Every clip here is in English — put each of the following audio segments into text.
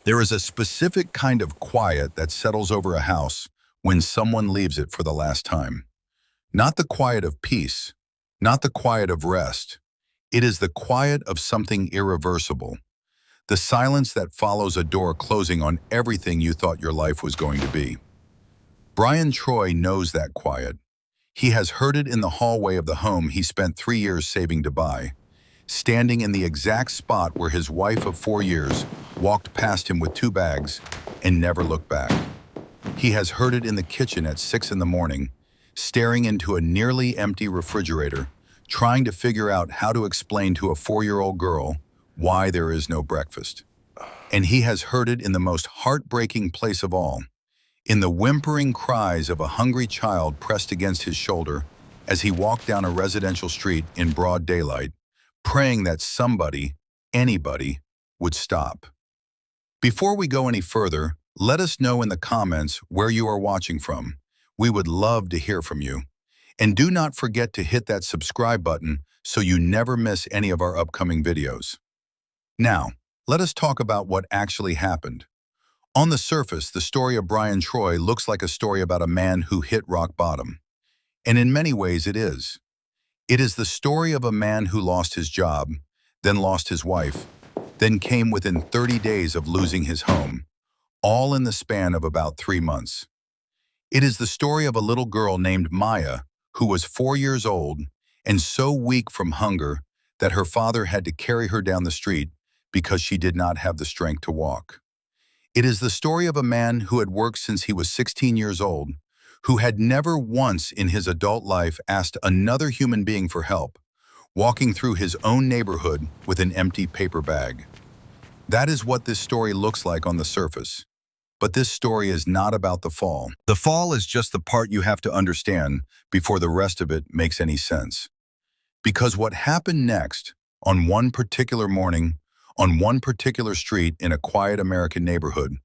There is a specific kind of quiet that settles over a house when someone leaves it for the last time. Not the quiet of peace, not the quiet of rest. It is the quiet of something irreversible. The silence that follows a door closing on everything you thought your life was going to be. Brian Troy knows that quiet. He has heard it in the hallway of the home he spent 3 years saving to buy, standing in the exact spot where his wife of 4 years walked past him with 2 bags and never looked back. He has heard it in the kitchen at 6 in the morning, staring into a nearly empty refrigerator, trying to figure out how to explain to a 4-year-old girl why there is no breakfast. And he has heard it in the most heartbreaking place of all, in the whimpering cries of a hungry child pressed against his shoulder as he walked down a residential street in broad daylight, praying that somebody, anybody, would stop. Before we go any further, let us know in the comments where you are watching from. We would love to hear from you. And do not forget to hit that subscribe button so you never miss any of our upcoming videos. Now, let us talk about what actually happened. On the surface, the story of Brian Troy looks like a story about a man who hit rock bottom. And in many ways it is. It is the story of a man who lost his job, then lost his wife, then came within 30 days of losing his home, all in the span of about 3 months. It is the story of a little girl named Maya who was 4 years old and so weak from hunger that her father had to carry her down the street because she did not have the strength to walk. It is the story of a man who had worked since he was 16 years old, who had never once in his adult life asked another human being for help, walking through his own neighborhood with an empty paper bag. That is what this story looks like on the surface. But this story is not about the fall. The fall is just the part you have to understand before the rest of it makes any sense. Because what happened next, on one particular morning, on one particular street in a quiet American neighborhood,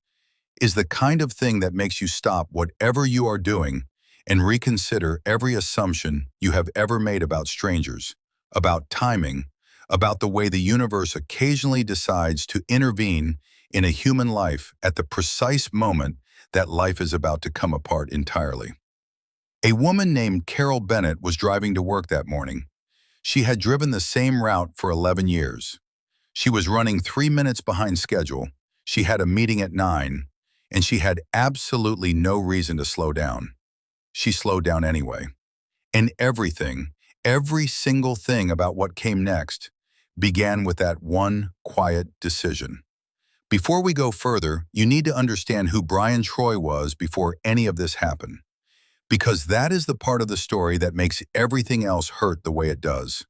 is the kind of thing that makes you stop whatever you are doing and reconsider every assumption you have ever made about strangers, about timing, about the way the universe occasionally decides to intervene in a human life at the precise moment that life is about to come apart entirely. A woman named Carol Bennett was driving to work that morning. She had driven the same route for 11 years. She was running 3 minutes behind schedule. She had a meeting at 9, and she had absolutely no reason to slow down. She slowed down anyway. And everything, every single thing about what came next, began with that one quiet decision. Before we go further, you need to understand who Brian Troy was before any of this happened, because that is the part of the story that makes everything else hurt the way it does.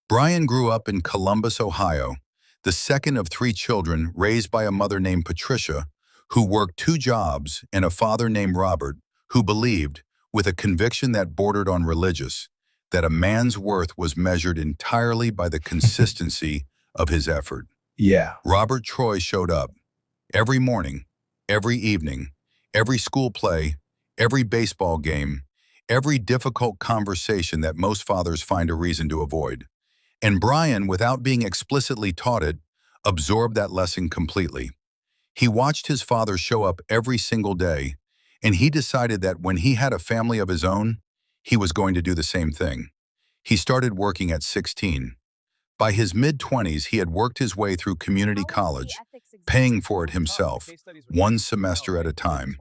Brian grew up in Columbus, Ohio, the second of 3 children raised by a mother named Patricia, who worked 2 jobs, and a father named Robert, who believed, with a conviction that bordered on religious, that a man's worth was measured entirely by the consistency of his effort. Yeah. Robert Troy showed up every morning, every evening, every school play, every baseball game, every difficult conversation that most fathers find a reason to avoid. And Brian, without being explicitly taught it, absorbed that lesson completely. He watched his father show up every single day, and he decided that when he had a family of his own, he was going to do the same thing. He started working at 16. By his mid-20s, he had worked his way through community college, paying for it himself, one semester at a time,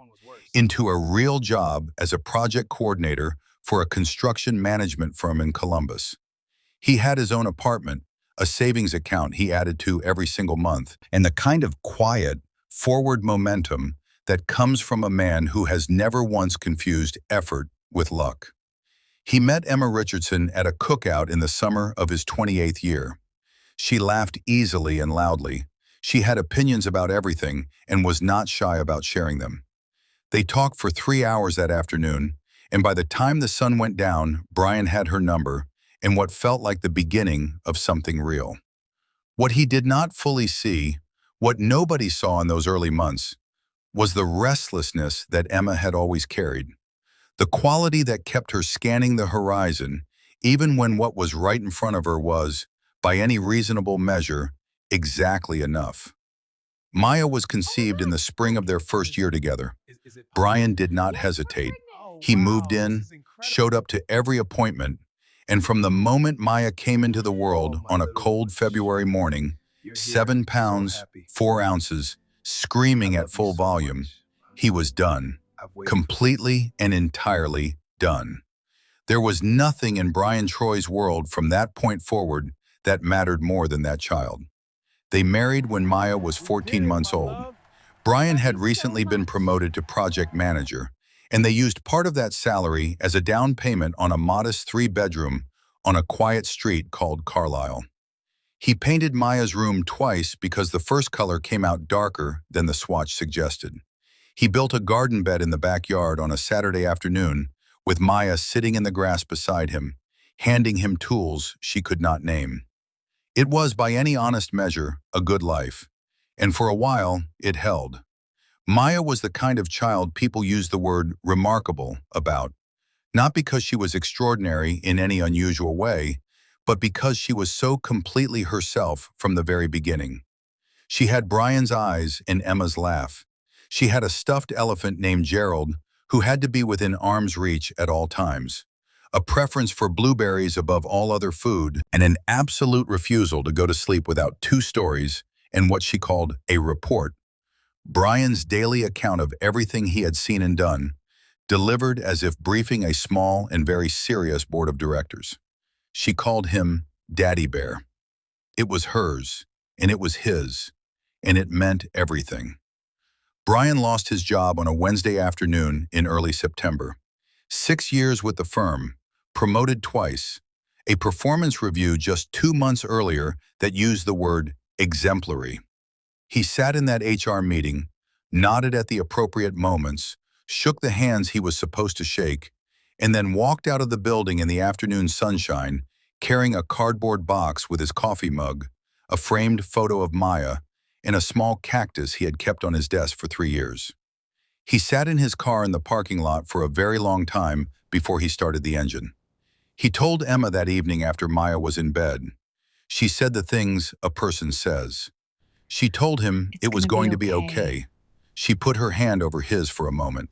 into a real job as a project coordinator for a construction management firm in Columbus. He had his own apartment, a savings account he added to every single month, and the kind of quiet, forward momentum that comes from a man who has never once confused effort with luck. He met Emma Richardson at a cookout in the summer of his 28th year. She laughed easily and loudly. She had opinions about everything and was not shy about sharing them. They talked for 3 hours that afternoon, and by the time the sun went down, Brian had her number and what felt like the beginning of something real. What he did not fully see, what nobody saw in those early months, was the restlessness that Emma had always carried. The quality that kept her scanning the horizon, even when what was right in front of her was, by any reasonable measure, exactly enough. Maya was conceived in the spring of their first year together. Brian did not hesitate. He moved in, showed up to every appointment, and from the moment Maya came into the world on a cold February morning, 7 pounds, 4 ounces, screaming at full volume, he was done. Completely and entirely done. There was nothing in Brian Troy's world from that point forward that mattered more than that child. They married when Maya was 14 months old. Brian had recently been promoted to project manager, and they used part of that salary as a down payment on a modest 3-bedroom on a quiet street called Carlisle. He painted Maya's room twice because the first color came out darker than the swatch suggested. He built a garden bed in the backyard on a Saturday afternoon with Maya sitting in the grass beside him, handing him tools she could not name. It was, by any honest measure, a good life, and for a while, it held. Maya was the kind of child people use the word remarkable about, not because she was extraordinary in any unusual way, but because she was so completely herself from the very beginning. She had Brian's eyes and Emma's laugh. She had a stuffed elephant named Gerald, who had to be within arm's reach at all times, a preference for blueberries above all other food, and an absolute refusal to go to sleep without 2 stories and what she called a report. Brian's daily account of everything he had seen and done, delivered as if briefing a small and very serious board of directors. She called him Daddy Bear. It was hers, and it was his, and it meant everything. Brian lost his job on a Wednesday afternoon in early September. 6 years with the firm, promoted twice, a performance review just 2 months earlier that used the word exemplary. He sat in that HR meeting, nodded at the appropriate moments, shook the hands he was supposed to shake, and then walked out of the building in the afternoon sunshine, carrying a cardboard box with his coffee mug, a framed photo of Maya, and a small cactus he had kept on his desk for 3 years. He sat in his car in the parking lot for a very long time before he started the engine. He told Emma that evening after Maya was in bed. She said the things a person says. She told him it was going to be okay. She put her hand over his for a moment.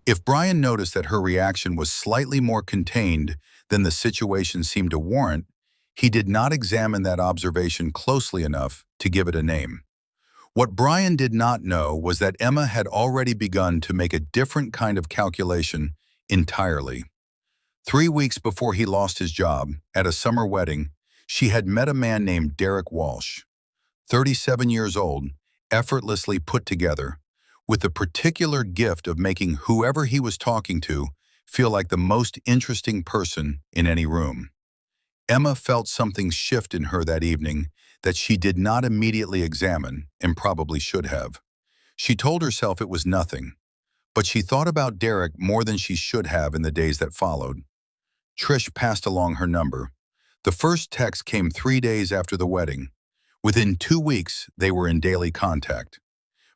If Brian noticed that her reaction was slightly more contained than the situation seemed to warrant, he did not examine that observation closely enough to give it a name. What Brian did not know was that Emma had already begun to make a different kind of calculation entirely. 3 weeks before he lost his job, at a summer wedding, she had met a man named Derek Walsh, 37 years old, effortlessly put together, with the particular gift of making whoever he was talking to feel like the most interesting person in any room. Emma felt something shift in her that evening that she did not immediately examine and probably should have. She told herself it was nothing, but she thought about Derek more than she should have in the days that followed. Trish passed along her number. The first text came 3 days after the wedding. Within 2 weeks, they were in daily contact.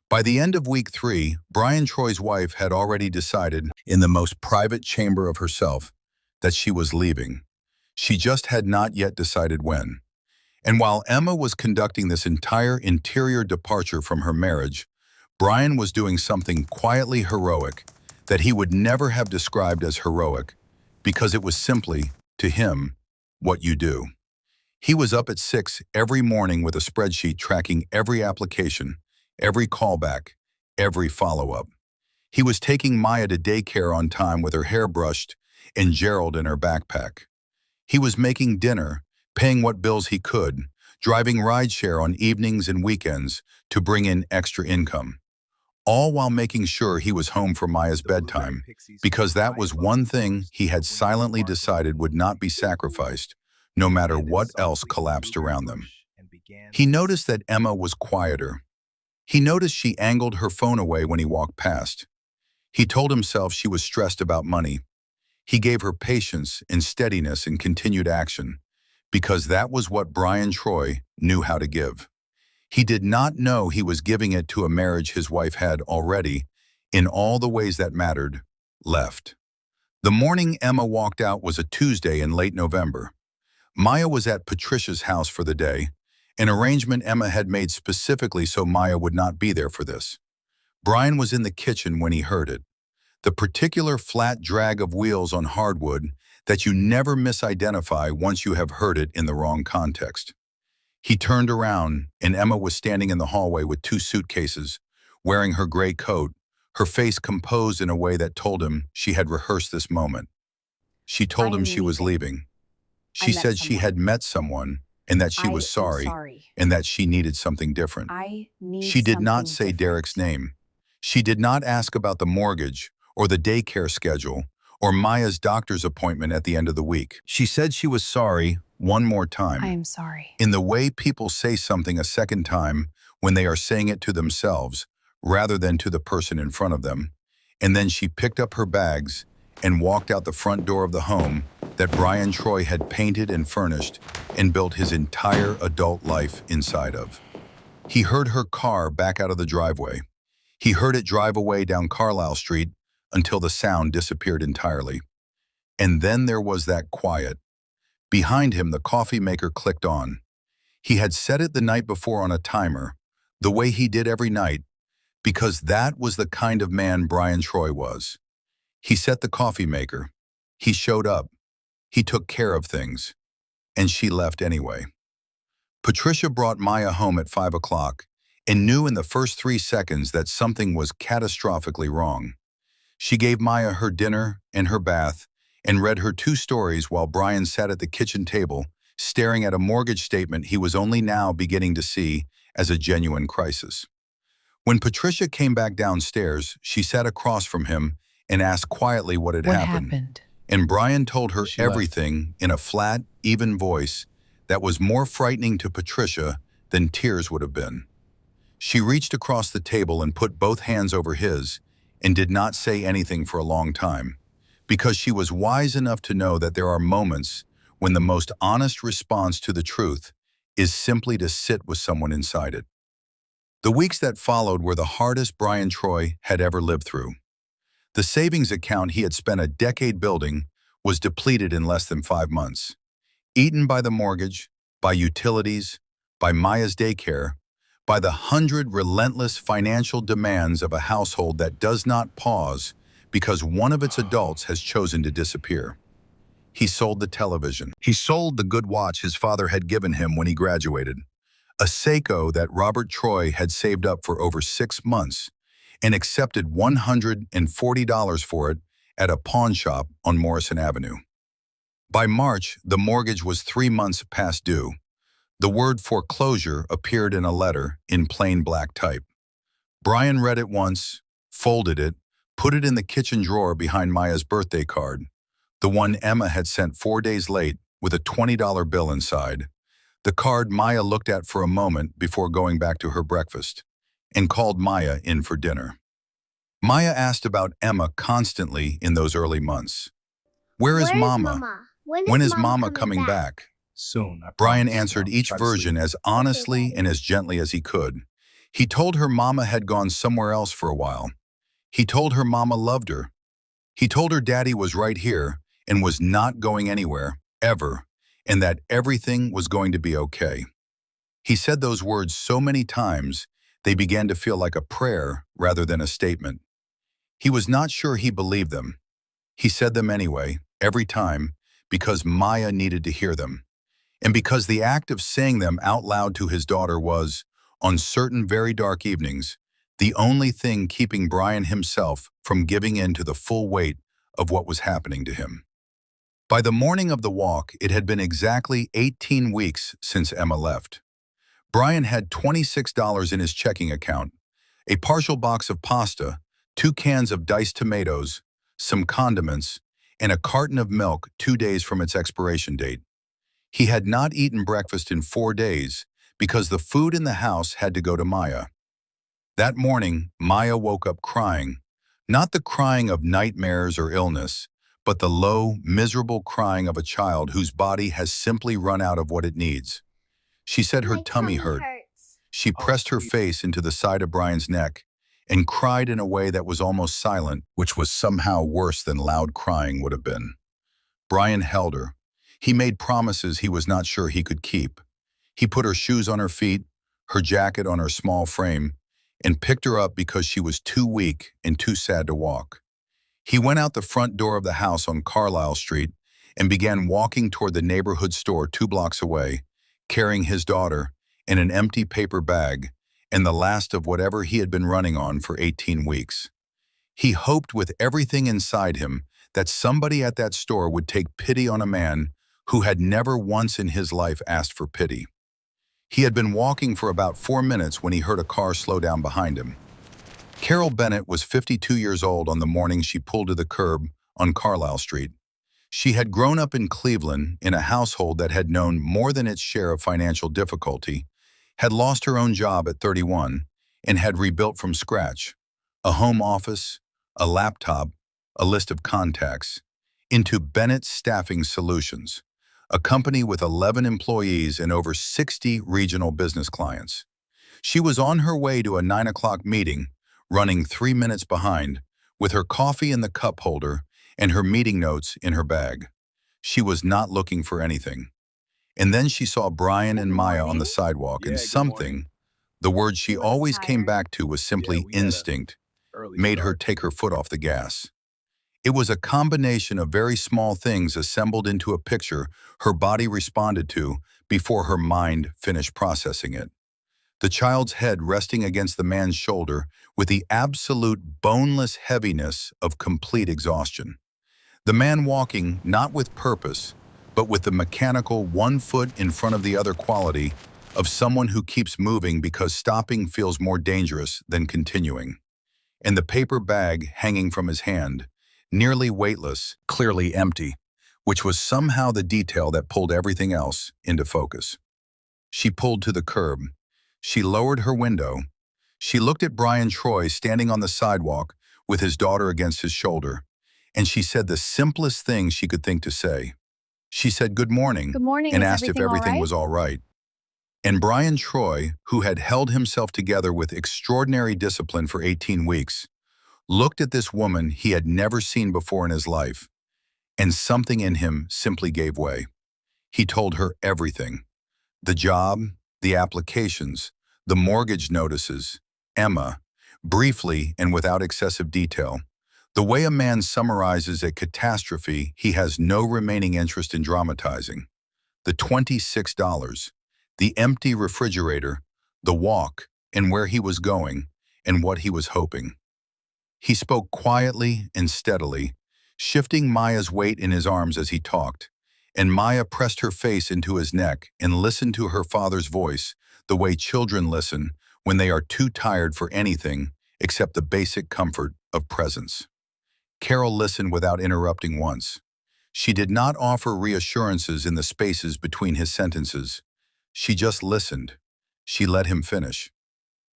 By the end of week 3, Brian Troy's wife had already decided, in the most private chamber of herself, that she was leaving. She just had not yet decided when. And while Emma was conducting this entire interior departure from her marriage, Brian was doing something quietly heroic that he would never have described as heroic, because it was simply, to him, what you do. He was up at 6 every morning with a spreadsheet tracking every application, every callback, every follow-up. He was taking Maya to daycare on time with her hair brushed and Gerald in her backpack. He was making dinner, paying what bills he could, driving rideshare on evenings and weekends to bring in extra income, all while making sure he was home for Maya's bedtime, because that was one thing he had silently decided would not be sacrificed, no matter what else collapsed around them. He noticed that Emma was quieter. He noticed she angled her phone away when he walked past. He told himself she was stressed about money. He gave her patience and steadiness and continued action, because that was what Brian Troy knew how to give. He did not know he was giving it to a marriage his wife had already, in all the ways that mattered, left. The morning Emma walked out was a Tuesday in late November. Maya was at Patricia's house for the day, an arrangement Emma had made specifically so Maya would not be there for this. Brian was in the kitchen when he heard it. The particular flat drag of wheels on hardwood that you never misidentify once you have heard it in the wrong context. He turned around, and Emma was standing in the hallway with 2 suitcases, wearing her gray coat, her face composed in a way that told him she had rehearsed this moment. She told him she was leaving. She said she had met someone and that she was sorry and that she needed something different. She did not say Derek's name. She did not ask about the mortgage or the daycare schedule or Maya's doctor's appointment at the end of the week. She said she was sorry one more time. I am sorry. In the way people say something a second time when they are saying it to themselves rather than to the person in front of them. And then she picked up her bags and walked out the front door of the home that Brian Troy had painted and furnished and built his entire adult life inside of. He heard her car back out of the driveway. He heard it drive away down Carlisle Street until the sound disappeared entirely. And then there was that quiet. Behind him, the coffee maker clicked on. He had set it the night before on a timer, the way he did every night, because that was the kind of man Brian Troy was. He set the coffee maker. He showed up. He took care of things. And she left anyway. Patricia brought Maya home at 5 o'clock and knew in the first 3 seconds that something was catastrophically wrong. She gave Maya her dinner and her bath and read her 2 stories while Brian sat at the kitchen table, staring at a mortgage statement he was only now beginning to see as a genuine crisis. When Patricia came back downstairs, she sat across from him and asked quietly what had happened. And Brian told her everything in a flat, even voice that was more frightening to Patricia than tears would have been. She reached across the table and put both hands over his and did not say anything for a long time, because she was wise enough to know that there are moments when the most honest response to the truth is simply to sit with someone inside it. The weeks that followed were the hardest Brian Troy had ever lived through. The savings account he had spent a decade building was depleted in less than 5 months, eaten by the mortgage, by utilities, by Maya's daycare, by the 100 relentless financial demands of a household that does not pause because one of its adults has chosen to disappear. He sold the television. He sold the good watch his father had given him when he graduated, a Seiko that Robert Troy had saved up for over 6 months, and accepted $140 for it at a pawn shop on Morrison Avenue. By March, the mortgage was 3 months past due. The word foreclosure appeared in a letter in plain black type. Brian read it once, folded it, put it in the kitchen drawer behind Maya's birthday card, the one Emma had sent 4 days late with a $20 bill inside, the card Maya looked at for a moment before going back to her breakfast, and called Maya in for dinner. Maya asked about Emma constantly in those early months. Where is Mama? When is Mama coming back? Soon. Brian answered each version as honestly and as gently as he could. He told her Mama had gone somewhere else for a while. He told her Mama loved her. He told her Daddy was right here and was not going anywhere, ever, and that everything was going to be okay. He said those words so many times, they began to feel like a prayer rather than a statement. He was not sure he believed them. He said them anyway, every time, because Maya needed to hear them, and because the act of saying them out loud to his daughter was, on certain very dark evenings, the only thing keeping Brian himself from giving in to the full weight of what was happening to him. By the morning of the walk, it had been exactly 18 weeks since Emma left. Brian had $26 in his checking account, a partial box of pasta, 2 cans of diced tomatoes, some condiments, and a carton of milk 2 days from its expiration date. He had not eaten breakfast in 4 days because the food in the house had to go to Maya. That morning, Maya woke up crying, not the crying of nightmares or illness, but the low, miserable crying of a child whose body has simply run out of what it needs. She said her tummy hurt. She pressed her face into the side of Brian's neck and cried in a way that was almost silent, which was somehow worse than loud crying would have been. Brian held her. He made promises he was not sure he could keep. He put her shoes on her feet, her jacket on her small frame, and picked her up because she was too weak and too sad to walk. He went out the front door of the house on Carlisle Street and began walking toward the neighborhood store 2 blocks away, carrying his daughter in an empty paper bag and the last of whatever he had been running on for 18 weeks. He hoped with everything inside him that somebody at that store would take pity on a man who had never once in his life asked for pity. He had been walking for about 4 minutes when he heard a car slow down behind him. Carol Bennett was 52 years old on the morning she pulled to the curb on Carlisle Street. She had grown up in Cleveland in a household that had known more than its share of financial difficulty, had lost her own job at 31, and had rebuilt from scratch a home office, a laptop, a list of contacts, into Bennett Staffing Solutions, a company with 11 employees and over 60 regional business clients. She was on her way to a 9 o'clock meeting, running 3 minutes behind, with her coffee in the cup holder and her meeting notes in her bag. She was not looking for anything. And then she saw Brian and Maya on the sidewalk, and something, the word she always came back to was simply instinct, made her take her foot off the gas. It was a combination of very small things assembled into a picture her body responded to before her mind finished processing it. The child's head resting against the man's shoulder with the absolute boneless heaviness of complete exhaustion. The man walking not with purpose, but with the mechanical 1 foot in front of the other quality of someone who keeps moving because stopping feels more dangerous than continuing. And the paper bag hanging from his hand, nearly weightless, clearly empty, which was somehow the detail that pulled everything else into focus. She pulled to the curb. She lowered her window. She looked at Brian Troy standing on the sidewalk with his daughter against his shoulder, and she said the simplest thing she could think to say. She said good morning, Good morning. and Is asked if everything all everything right? was all right. And Brian Troy, who had held himself together with extraordinary discipline for 18 weeks, looked at this woman he had never seen before in his life, and something in him simply gave way. He told her everything. The job, the applications, the mortgage notices, Emma, briefly and without excessive detail. The way a man summarizes a catastrophe he has no remaining interest in dramatizing. The $26, the empty refrigerator, the walk, and where he was going, and what he was hoping. He spoke quietly and steadily, shifting Maya's weight in his arms as he talked, and Maya pressed her face into his neck and listened to her father's voice the way children listen when they are too tired for anything except the basic comfort of presence. Carol listened without interrupting once. She did not offer reassurances in the spaces between his sentences. She just listened. She let him finish.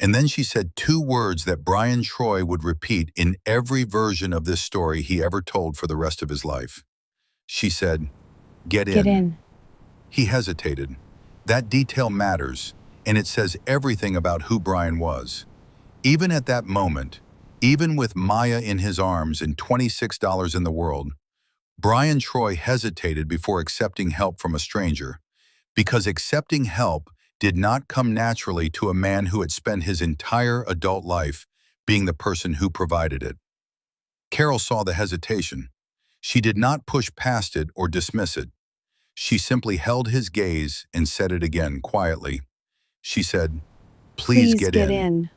And then she said 2 words that Brian Troy would repeat in every version of this story he ever told for the rest of his life. She said, "Get in." Get in. He hesitated. That detail matters, and it says everything about who Brian was. Even at that moment, even with Maya in his arms and $26 in the world, Brian Troy hesitated before accepting help from a stranger, because accepting help did not come naturally to a man who had spent his entire adult life being the person who provided it. Carol saw the hesitation. She did not push past it or dismiss it. She simply held his gaze and said it again quietly. She said, "Please get in."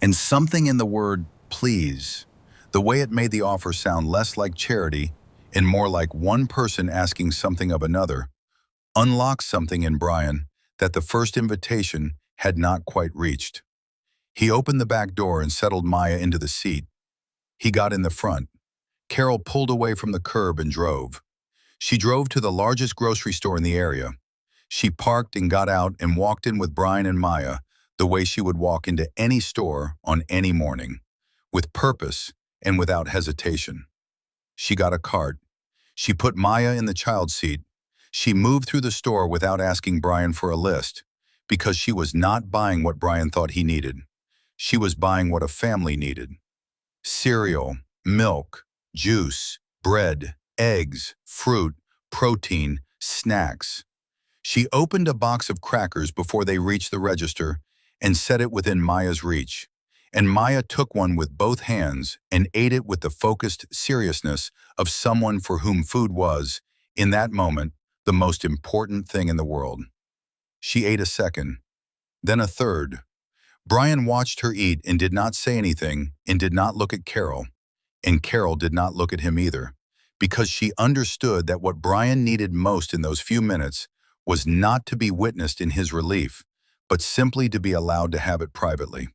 And something in the word please, the way it made the offer sound less like charity and more like one person asking something of another, unlocked something in Brian that the first invitation had not quite reached. He opened the back door and settled Maya into the seat. He got in the front. Carol pulled away from the curb and drove. She drove to the largest grocery store in the area. She parked and got out and walked in with Brian and Maya the way she would walk into any store on any morning, with purpose and without hesitation. She got a cart. She put Maya in the child's seat. She moved through the store without asking Brian for a list, because she was not buying what Brian thought he needed. She was buying what a family needed. Cereal, milk, juice, bread, eggs, fruit, protein, snacks. She opened a box of crackers before they reached the register and set it within Maya's reach. And Maya took one with both hands and ate it with the focused seriousness of someone for whom food was, in that moment, the most important thing in the world. She ate a second, then a third. Brian watched her eat and did not say anything and did not look at Carol. And Carol did not look at him either, because she understood that what Brian needed most in those few minutes was not to be witnessed in his relief, but simply to be allowed to have it privately.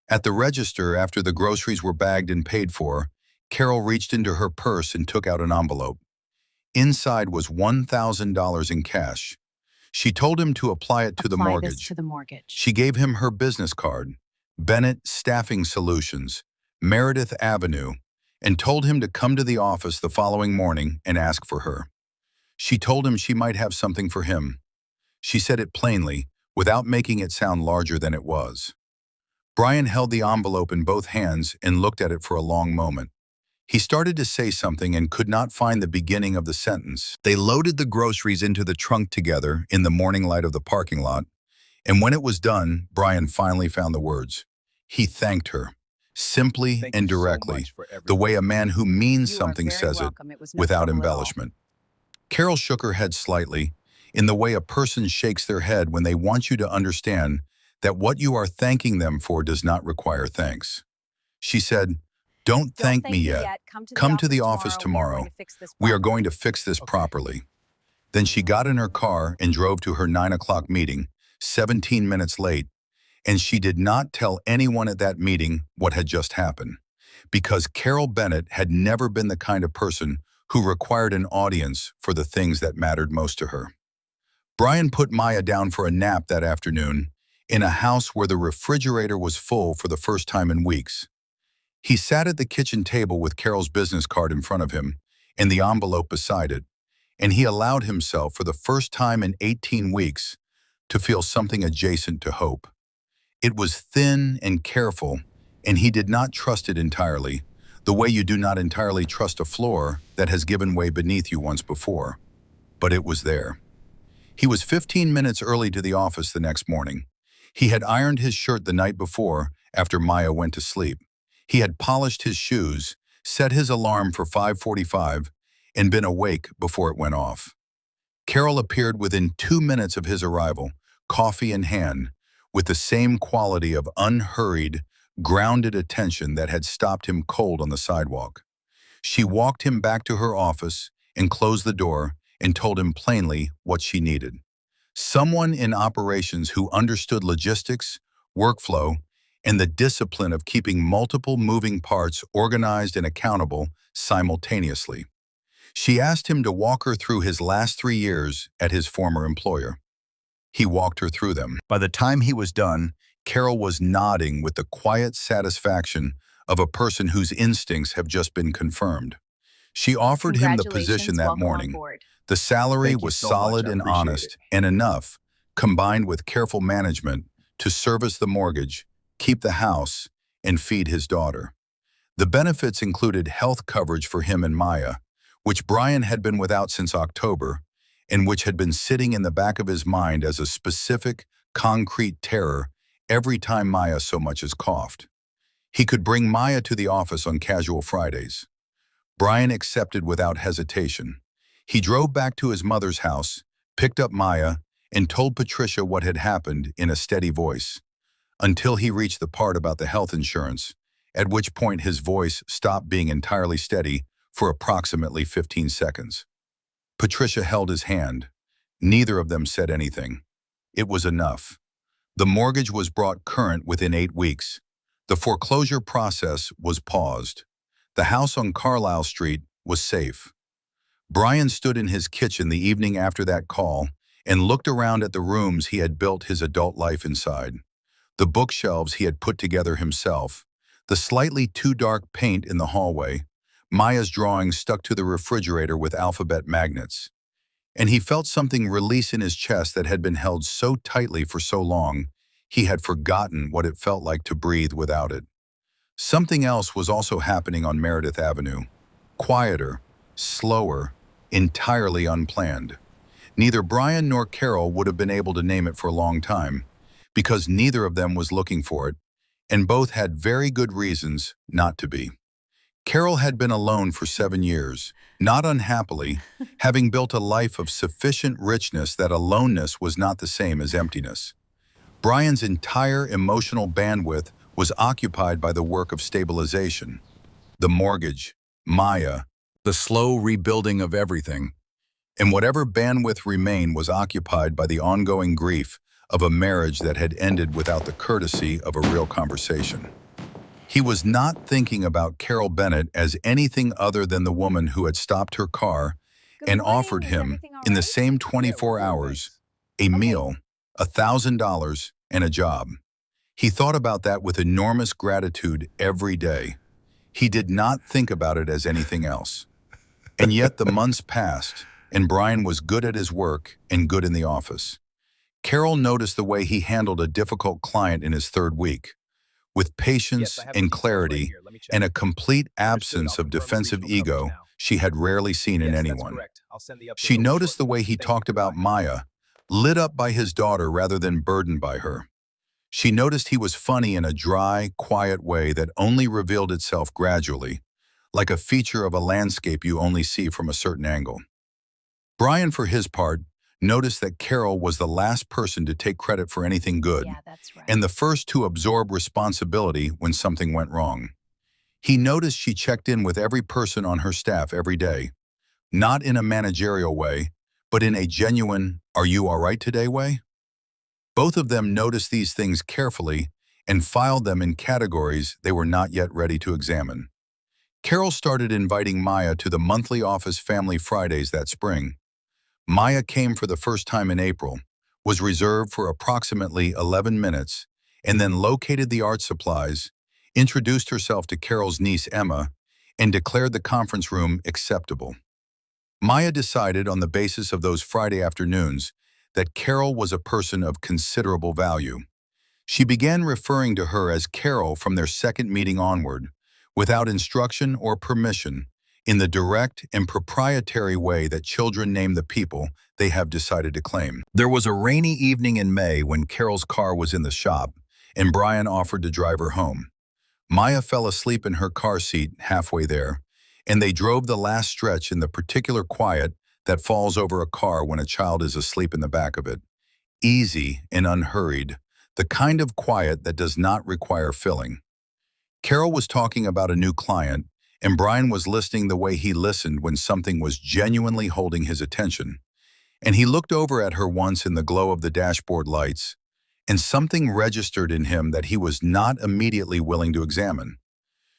At the register, after the groceries were bagged and paid for, Carol reached into her purse and took out an envelope. Inside was $1,000 in cash. She told him to apply it to the mortgage. She gave him her business card, Bennett Staffing Solutions, Meredith Avenue, and told him to come to the office the following morning and ask for her. She told him she might have something for him. She said it plainly, without making it sound larger than it was. Brian held the envelope in both hands and looked at it for a long moment. He started to say something and could not find the beginning of the sentence. They loaded the groceries into the trunk together in the morning light of the parking lot, and when it was done, Brian finally found the words. He thanked her, simply and directly, the way a man who means something says it, without embellishment. Carol shook her head slightly, in the way a person shakes their head when they want you to understand that what you are thanking them for does not require thanks. She said, "Don't thank me yet. Come to the office tomorrow. We are going to fix this properly." Then she got in her car and drove to her 9 o'clock meeting, 17 minutes late, and she did not tell anyone at that meeting what had just happened, because Carol Bennett had never been the kind of person who required an audience for the things that mattered most to her. Brian put Maya down for a nap that afternoon in a house where the refrigerator was full for the first time in weeks. He sat at the kitchen table with Carol's business card in front of him and the envelope beside it, and he allowed himself for the first time in 18 weeks to feel something adjacent to hope. It was thin and careful, and he did not trust it entirely, the way you do not entirely trust a floor that has given way beneath you once before. But it was there. He was 15 minutes early to the office the next morning. He had ironed his shirt the night before after Maya went to sleep. He had polished his shoes, set his alarm for 5:45, and been awake before it went off. Carol appeared within 2 minutes of his arrival, coffee in hand, with the same quality of unhurried, grounded attention that had stopped him cold on the sidewalk. She walked him back to her office and closed the door and told him plainly what she needed. Someone in operations who understood logistics, workflow, and the discipline of keeping multiple moving parts organized and accountable simultaneously. She asked him to walk her through his last 3 years at his former employer. He walked her through them. By the time he was done, Carol was nodding with the quiet satisfaction of a person whose instincts have just been confirmed. She offered him the position that morning. The salary was solid and honest and enough, combined with careful management, to service the mortgage, keep the house, and feed his daughter. The benefits included health coverage for him and Maya, which Brian had been without since October, and which had been sitting in the back of his mind as a specific, concrete terror every time Maya so much as coughed. He could bring Maya to the office on casual Fridays. Brian accepted without hesitation. He drove back to his mother's house, picked up Maya, and told Patricia what had happened in a steady voice, until he reached the part about the health insurance, at which point his voice stopped being entirely steady for approximately 15 seconds. Patricia held his hand. Neither of them said anything. It was enough. The mortgage was brought current within 8 weeks. The foreclosure process was paused. The house on Carlisle Street was safe. Brian stood in his kitchen the evening after that call and looked around at the rooms he had built his adult life inside. The bookshelves he had put together himself, the slightly too dark paint in the hallway, Maya's drawings stuck to the refrigerator with alphabet magnets. And he felt something release in his chest that had been held so tightly for so long, he had forgotten what it felt like to breathe without it. Something else was also happening on Meredith Avenue. Quieter, slower, entirely unplanned. Neither Brian nor Carol would have been able to name it for a long time, because neither of them was looking for it, and both had very good reasons not to be. Carol had been alone for 7 years, not unhappily, having built a life of sufficient richness that aloneness was not the same as emptiness. Brian's entire emotional bandwidth was occupied by the work of stabilization, the mortgage, Maya, the slow rebuilding of everything, and whatever bandwidth remained was occupied by the ongoing grief of a marriage that had ended without the courtesy of a real conversation. He was not thinking about Carol Bennett as anything other than the woman who had stopped her car Good and morning. offered Is him, everything all in the right? same 24 hours, a meal, $1,000, and a job. He thought about that with enormous gratitude every day. He did not think about it as anything else. And yet the months passed, and Brian was good at his work and good in the office. Carol noticed the way he handled a difficult client in his third week, with patience and clarity and a complete absence of defensive ego she had rarely seen in anyone. She noticed the way he talked about Maya, lit up by his daughter rather than burdened by her. She noticed he was funny in a dry, quiet way that only revealed itself gradually, like a feature of a landscape you only see from a certain angle. Brian, for his part, noticed that Carol was the last person to take credit for anything good, Yeah, that's right. and the first to absorb responsibility when something went wrong. He noticed she checked in with every person on her staff every day, not in a managerial way, but in a genuine, "Are you all right today?" way. Both of them noticed these things carefully and filed them in categories they were not yet ready to examine. Carol started inviting Maya to the monthly office family Fridays that spring. Maya came for the first time in April, was reserved for approximately 11 minutes, and then located the art supplies, introduced herself to Carol's niece Emma, and declared the conference room acceptable. Maya decided on the basis of those Friday afternoons that Carol was a person of considerable value. She began referring to her as Carol from their second meeting onward, without instruction or permission, in the direct and proprietary way that children name the people they have decided to claim. There was a rainy evening in May when Carol's car was in the shop, and Brian offered to drive her home. Maya fell asleep in her car seat halfway there, and they drove the last stretch in the particular quiet that falls over a car when a child is asleep in the back of it. Easy and unhurried, the kind of quiet that does not require filling. Carol was talking about a new client, and Brian was listening the way he listened when something was genuinely holding his attention. And he looked over at her once in the glow of the dashboard lights, and something registered in him that he was not immediately willing to examine.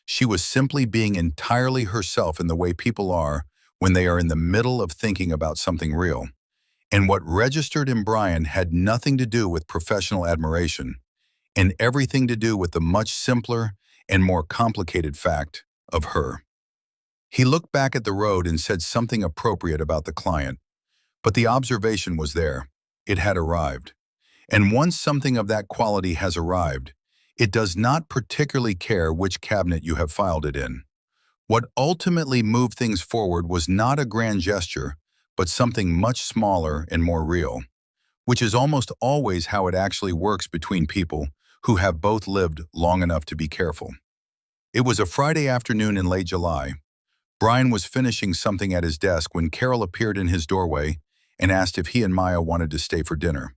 She was simply being entirely herself in the way people are when they are in the middle of thinking about something real. And what registered in Brian had nothing to do with professional admiration, and everything to do with the much simpler and more complicated fact of her. He looked back at the road and said something appropriate about the client, but the observation was there. It had arrived. And once something of that quality has arrived, it does not particularly care which cabinet you have filed it in. What ultimately moved things forward was not a grand gesture, but something much smaller and more real, which is almost always how it actually works between people who have both lived long enough to be careful. It was a Friday afternoon in late July. Brian was finishing something at his desk when Carol appeared in his doorway and asked if he and Maya wanted to stay for dinner.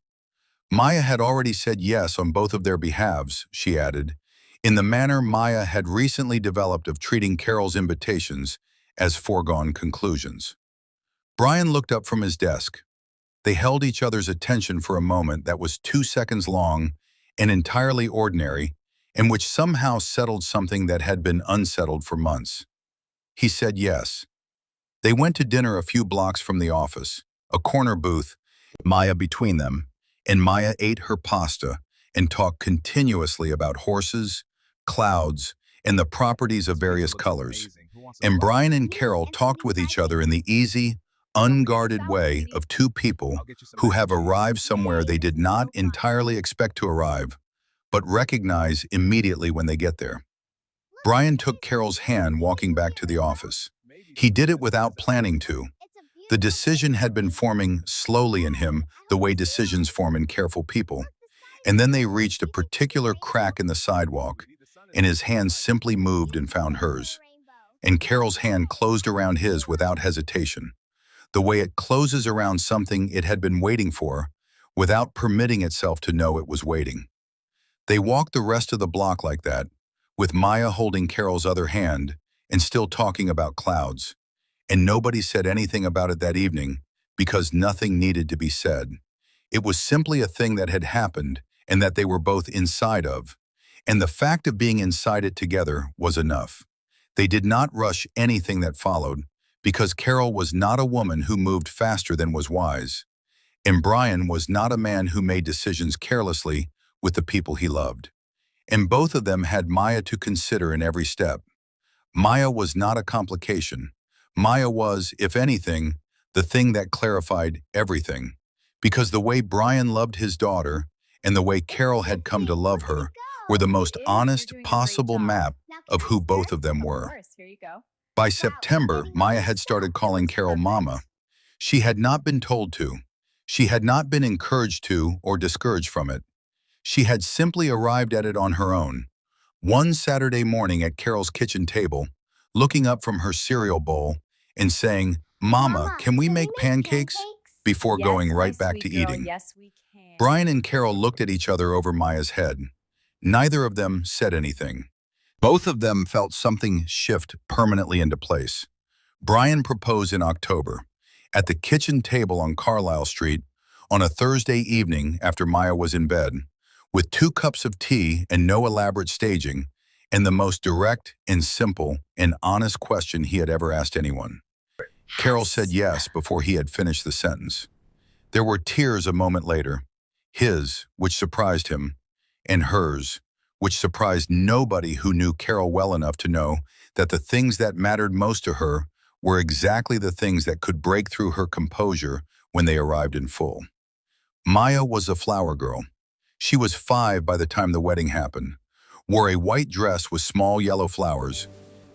Maya had already said yes on both of their behalves, she added, in the manner Maya had recently developed of treating Carol's invitations as foregone conclusions. Brian looked up from his desk. They held each other's attention for a moment that was 2 seconds long and entirely ordinary, and which somehow settled something that had been unsettled for months. He said yes. They went to dinner a few blocks from the office, a corner booth, Maya between them, and Maya ate her pasta and talked continuously about horses, clouds, and the properties of various colors. And Brian and Carol talked with each other in the easy, unguarded way of two people who have arrived somewhere they did not entirely expect to arrive, but recognize immediately when they get there. Brian took Carol's hand walking back to the office. He did it without planning to. The decision had been forming slowly in him, the way decisions form in careful people. And then they reached a particular crack in the sidewalk, and his hand simply moved and found hers. And Carol's hand closed around his without hesitation, the way it closes around something it had been waiting for, without permitting itself to know it was waiting. They walked the rest of the block like that, with Maya holding Carol's other hand and still talking about clouds. And nobody said anything about it that evening because nothing needed to be said. It was simply a thing that had happened and that they were both inside of. And the fact of being inside it together was enough. They did not rush anything that followed because Carol was not a woman who moved faster than was wise. And Brian was not a man who made decisions carelessly with the people he loved. And both of them had Maya to consider in every step. Maya was not a complication. Maya was, if anything, the thing that clarified everything. Because the way Brian loved his daughter and the way Carol had come to love her were the most honest possible map of who both of them were. By September, Maya had started calling Carol Mama. She had not been told to. She had not been encouraged to or discouraged from it. She had simply arrived at it on her own. One Saturday morning at Carol's kitchen table, looking up from her cereal bowl and saying, "Mama, can we make pancakes?" before going right back to eating. Yes, we can. Brian and Carol looked at each other over Maya's head. Neither of them said anything. Both of them felt something shift permanently into place. Brian proposed in October, at the kitchen table on Carlisle Street, on a Thursday evening after Maya was in bed, with 2 cups of tea and no elaborate staging, and the most direct and simple and honest question he had ever asked anyone. Carol said yes before he had finished the sentence. There were tears a moment later, his, which surprised him, and hers, which surprised nobody who knew Carol well enough to know that the things that mattered most to her were exactly the things that could break through her composure when they arrived in full. Maya was a flower girl. She was 5 by the time the wedding happened, wore a white dress with small yellow flowers,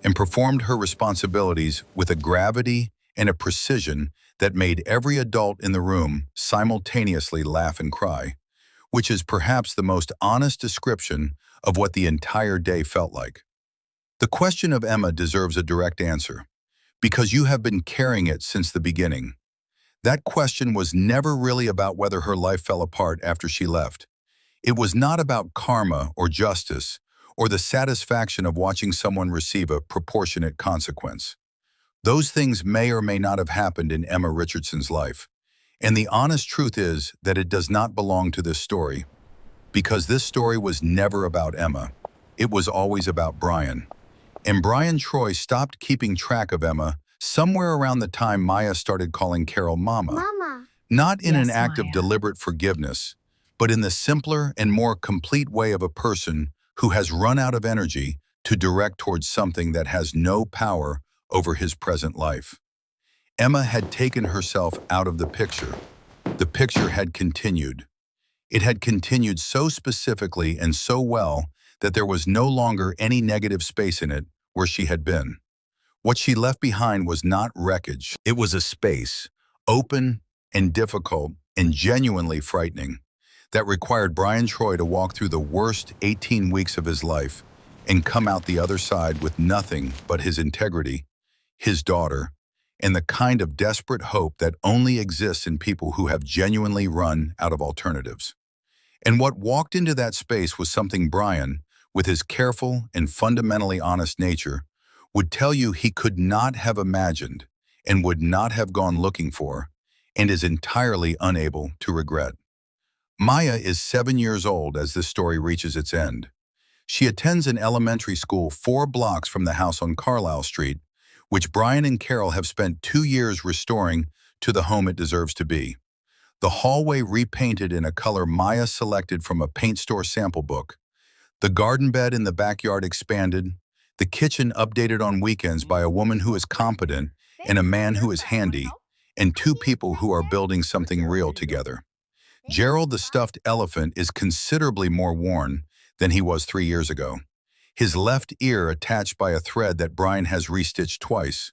and performed her responsibilities with a gravity and a precision that made every adult in the room simultaneously laugh and cry, which is perhaps the most honest description of what the entire day felt like. The question of Emma deserves a direct answer, because you have been carrying it since the beginning. That question was never really about whether her life fell apart after she left. It was not about karma or justice or the satisfaction of watching someone receive a proportionate consequence. Those things may or may not have happened in Emma Richardson's life. And the honest truth is that it does not belong to this story, because this story was never about Emma. It was always about Brian. And Brian Troy stopped keeping track of Emma somewhere around the time Maya started calling Carol Mama. Mama. Not in Yes, an act of Maya. deliberate forgiveness, but in the simpler and more complete way of a person who has run out of energy to direct towards something that has no power over his present life. Emma had taken herself out of the picture. The picture had continued. It had continued so specifically and so well that there was no longer any negative space in it where she had been. What she left behind was not wreckage. It was a space, open and difficult and genuinely frightening, that required Brian Troy to walk through the worst 18 weeks of his life and come out the other side with nothing but his integrity, his daughter, and the kind of desperate hope that only exists in people who have genuinely run out of alternatives. And what walked into that space was something Brian, with his careful and fundamentally honest nature, would tell you he could not have imagined and would not have gone looking for, and is entirely unable to regret. Maya is 7 years old as this story reaches its end. She attends an elementary school 4 blocks from the house on Carlisle Street, which Brian and Carol have spent 2 years restoring to the home it deserves to be. The hallway repainted in a color Maya selected from a paint store sample book. The garden bed in the backyard expanded. The kitchen updated on weekends by a woman who is competent and a man who is handy, and 2 people who are building something real together. Gerald the stuffed elephant is considerably more worn than he was 3 years ago. His left ear attached by a thread that Brian has restitched twice,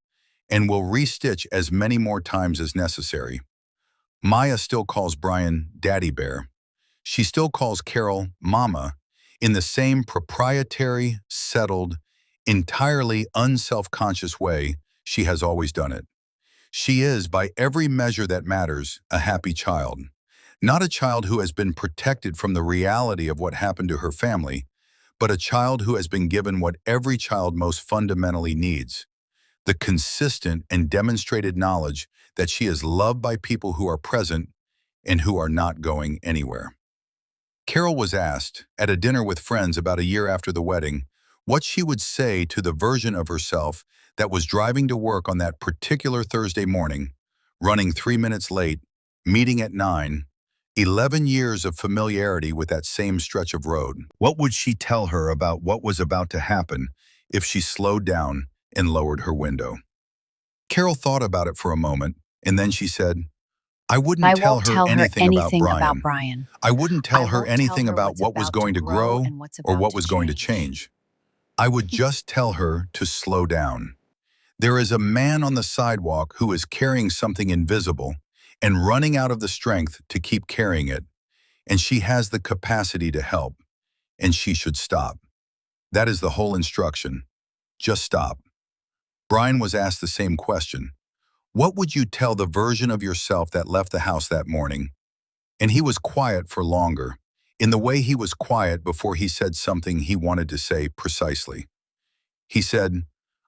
and will restitch as many more times as necessary. Maya still calls Brian Daddy Bear. She still calls Carol Mama in the same proprietary, settled, entirely unself-conscious way she has always done it. She is, by every measure that matters, a happy child. Not a child who has been protected from the reality of what happened to her family, but a child who has been given what every child most fundamentally needs: the consistent and demonstrated knowledge that she is loved by people who are present and who are not going anywhere. Carol was asked, at a dinner with friends about a year after the wedding, what she would say to the version of herself that was driving to work on that particular Thursday morning, running 3 minutes late, meeting at 9, 11 years of familiarity with that same stretch of road. What would she tell her about what was about to happen if she slowed down and lowered her window? Carol thought about it for a moment, and then she said, I wouldn't I tell won't her tell her anything about anything about Brian. Brian. I wouldn't tell I her won't tell anything her about what's what was about to going to grow grow and what's or about what to was going to change. I would just tell her to slow down. There is a man on the sidewalk who is carrying something invisible and running out of the strength to keep carrying it, and she has the capacity to help, and she should stop. That is the whole instruction. Just stop. Brian was asked the same question. What would you tell the version of yourself that left the house that morning? And he was quiet for longer, in the way he was quiet before he said something he wanted to say precisely. He said,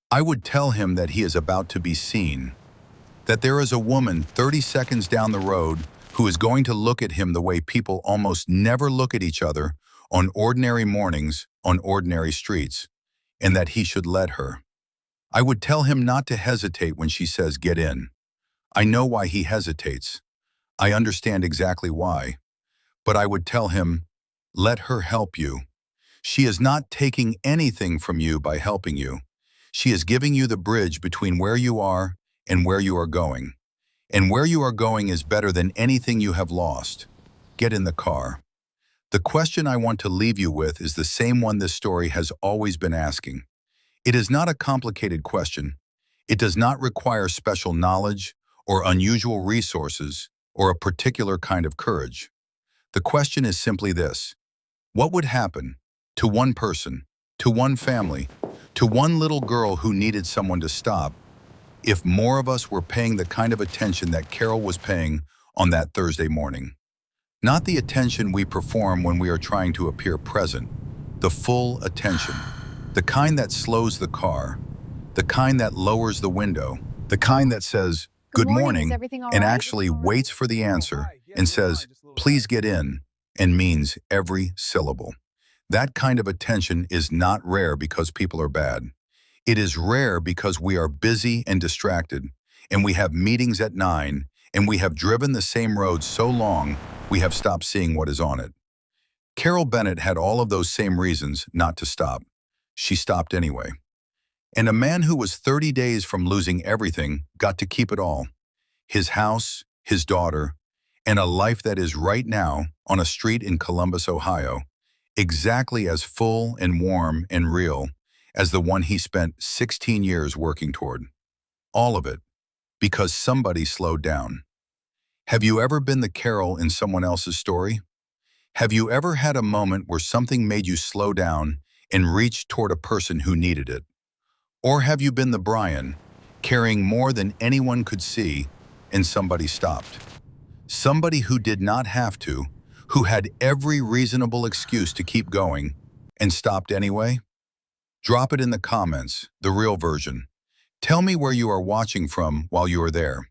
I would tell him that he is about to be seen, that there is a woman 30 seconds down the road who is going to look at him the way people almost never look at each other on ordinary mornings on ordinary streets, and that he should let her. I would tell him not to hesitate when she says get in. I know why he hesitates. I understand exactly why. But I would tell him, let her help you. She is not taking anything from you by helping you. She is giving you the bridge between where you are and where you are going. And where you are going is better than anything you have lost. Get in the car. The question I want to leave you with is the same one this story has always been asking. It is not a complicated question. It does not require special knowledge or unusual resources or a particular kind of courage. The question is simply this: what would happen to one person, to one family, to one little girl who needed someone to stop, if more of us were paying the kind of attention that Carol was paying on that Thursday morning? Not the attention we perform when we are trying to appear present, the full attention, the kind that slows the car, the kind that lowers the window, the kind that says, good morning, and actually waits for the answer and says, please get in, and means every syllable. That kind of attention is not rare because people are bad. It is rare because we are busy and distracted, and we have meetings at 9, and we have driven the same road so long we have stopped seeing what is on it. Carol Bennett had all of those same reasons not to stop. She stopped anyway. And a man who was 30 days from losing everything got to keep it all: his house, his daughter, and a life that is right now on a street in Columbus, Ohio, exactly as full and warm and real as the one he spent 16 years working toward. All of it because somebody slowed down. Have you ever been the Carol in someone else's story? Have you ever had a moment where something made you slow down and reach toward a person who needed it? Or have you been the Brian, carrying more than anyone could see, and somebody stopped? Somebody who did not have to, who had every reasonable excuse to keep going, and stopped anyway? Drop it in the comments, the real version. Tell me where you are watching from while you are there.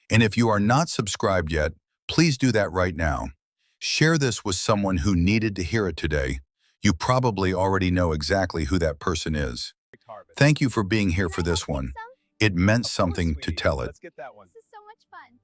And if you are not subscribed yet, please do that right now. Share this with someone who needed to hear it today. You probably already know exactly who that person is. Thank you for being here for this one. It meant something to tell it. This is so much fun.